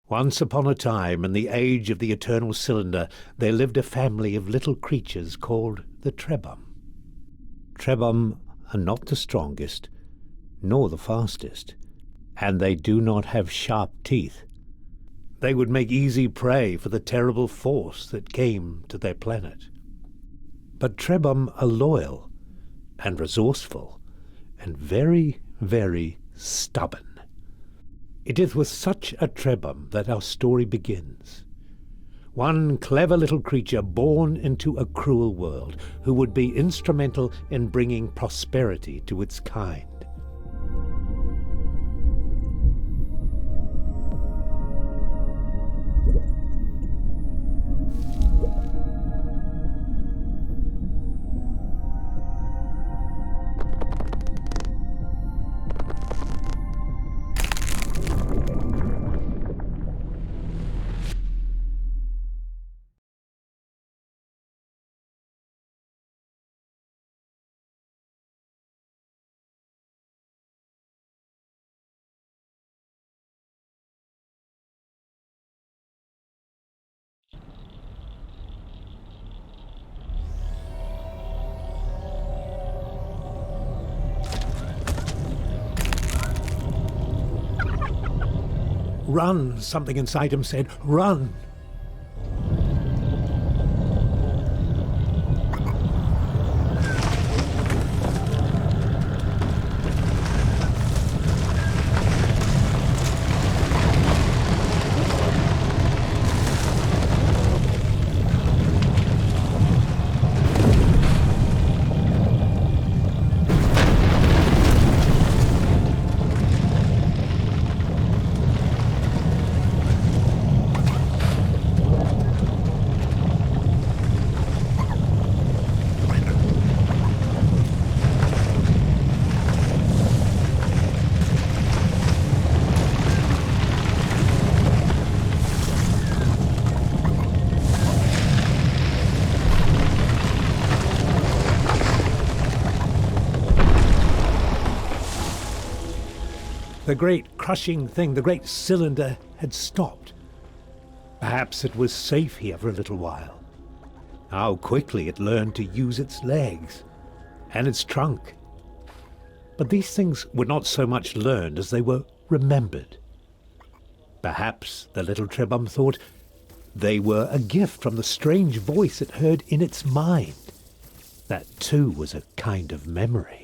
Once upon a time, in the age of the eternal cylinder, there lived a family of little creatures called the Trebhum. Trebhum are not the strongest, nor the fastest, and they do not have sharp teeth. They would make easy prey for the terrible force that came to their planet. But Trebhum are loyal and resourceful and very, very stubborn. It is with such a Trebhum that our story begins. One clever little creature born into a cruel world who would be instrumental in bringing prosperity to its kind. "Run," something inside him said. "Run!" The great crushing thing, the great cylinder, had stopped. Perhaps it was safe here for a little while. How quickly it learned to use its legs and its trunk. But these things were not so much learned as they were remembered. Perhaps the little Trebhum thought they were a gift from the strange voice it heard in its mind. That too was a kind of memory.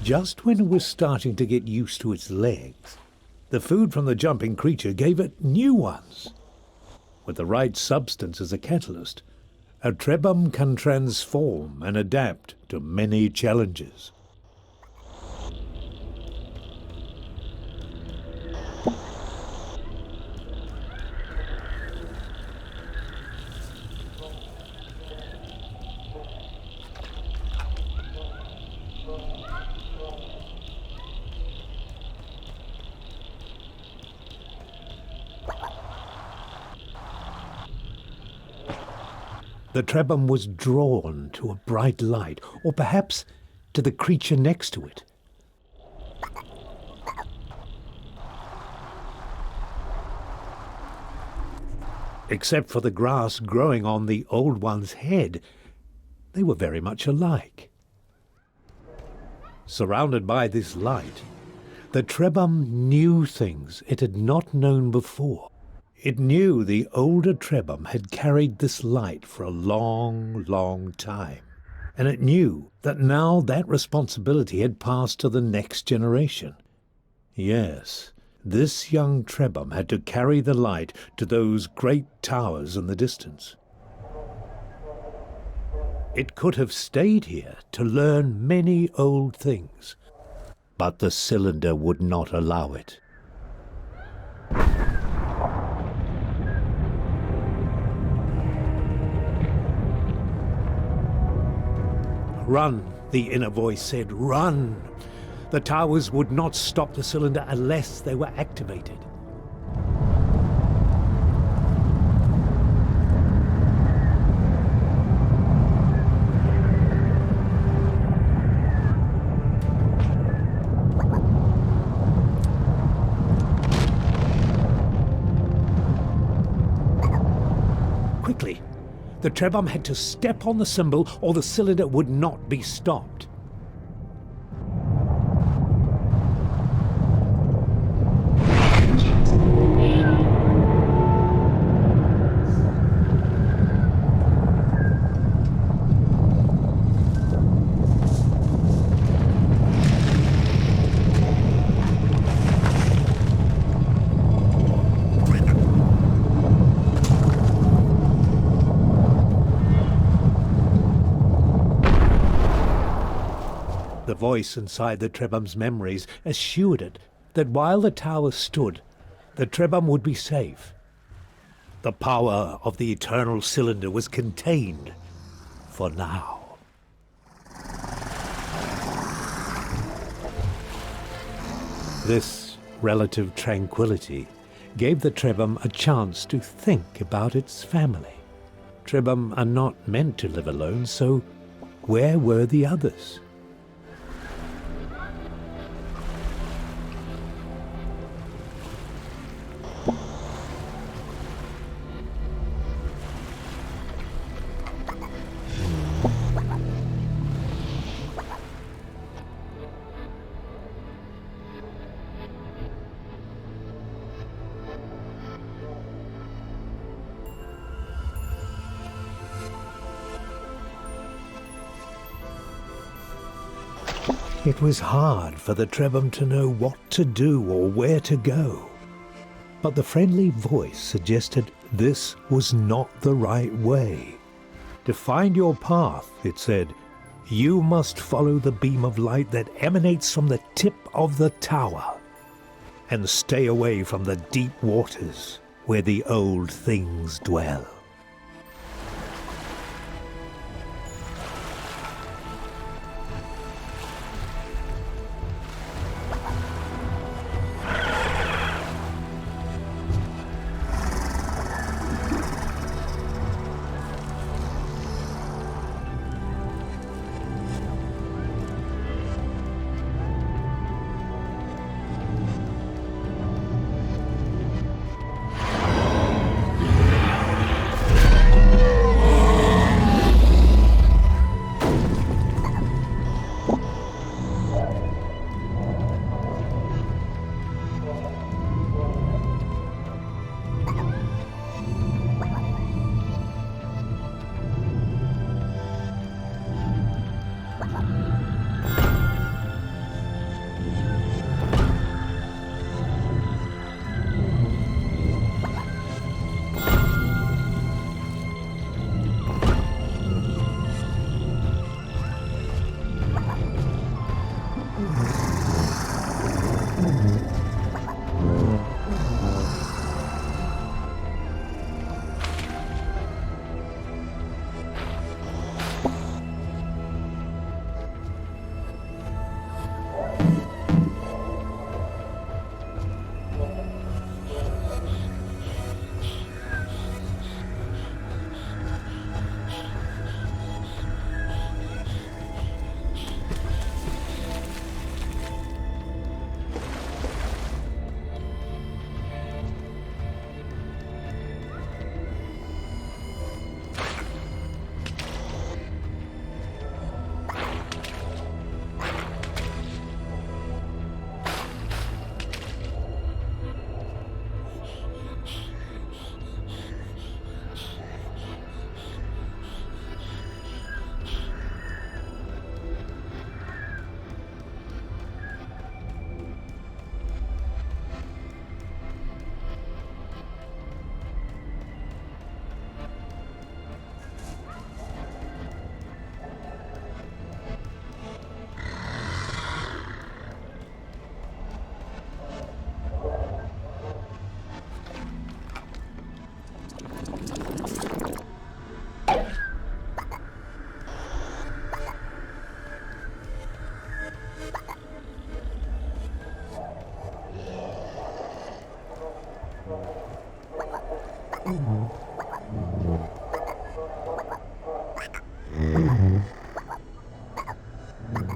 Just when it was starting to get used to its legs, the food from the jumping creature gave it new ones. With the right substance as a catalyst, a Trebhum can transform and adapt to many challenges. The Trebhum was drawn to a bright light, or perhaps to the creature next to it. Except for the grass growing on the old one's head, they were very much alike. Surrounded by this light, the Trebhum knew things it had not known before. It knew the older Trebhum had carried this light for a long, long time, and it knew that now that responsibility had passed to the next generation. Yes, this young Trebhum had to carry the light to those great towers in the distance. It could have stayed here to learn many old things, but the cylinder would not allow it. "Run," the inner voice said, "run." The towers would not stop the cylinder unless they were activated. The Trebhum had to step on the symbol or the cylinder would not be stopped. The voice inside the Trebhum's memories assured it that while the tower stood, the Trebhum would be safe. The power of the eternal cylinder was contained for now. This relative tranquility gave the Trebhum a chance to think about its family. Trebhum are not meant to live alone, so where were the others? It was hard for the Trebhum to know what to do or where to go. But the friendly voice suggested this was not the right way. To find your path, it said, you must follow the beam of light that emanates from the tip of the tower, and stay away from the deep waters where the old things dwell.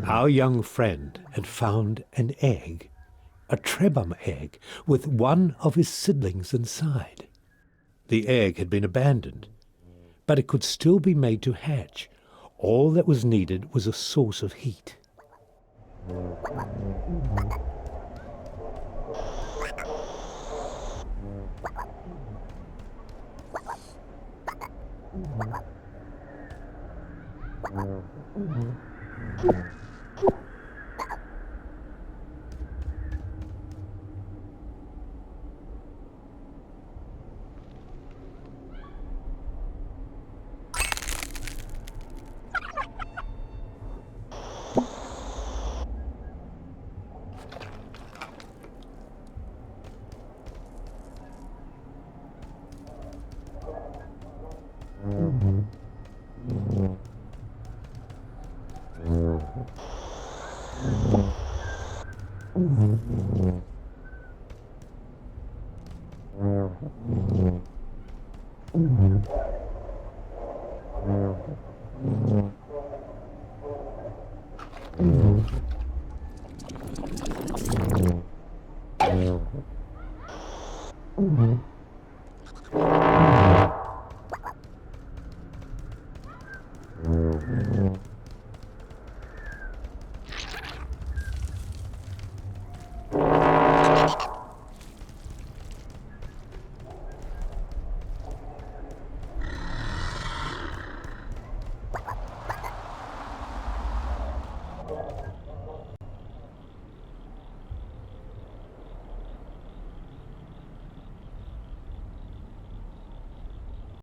Our young friend had found an egg, a Trebhum egg, with one of his siblings inside. The egg had been abandoned, but it could still be made to hatch. All that was needed was a source of heat.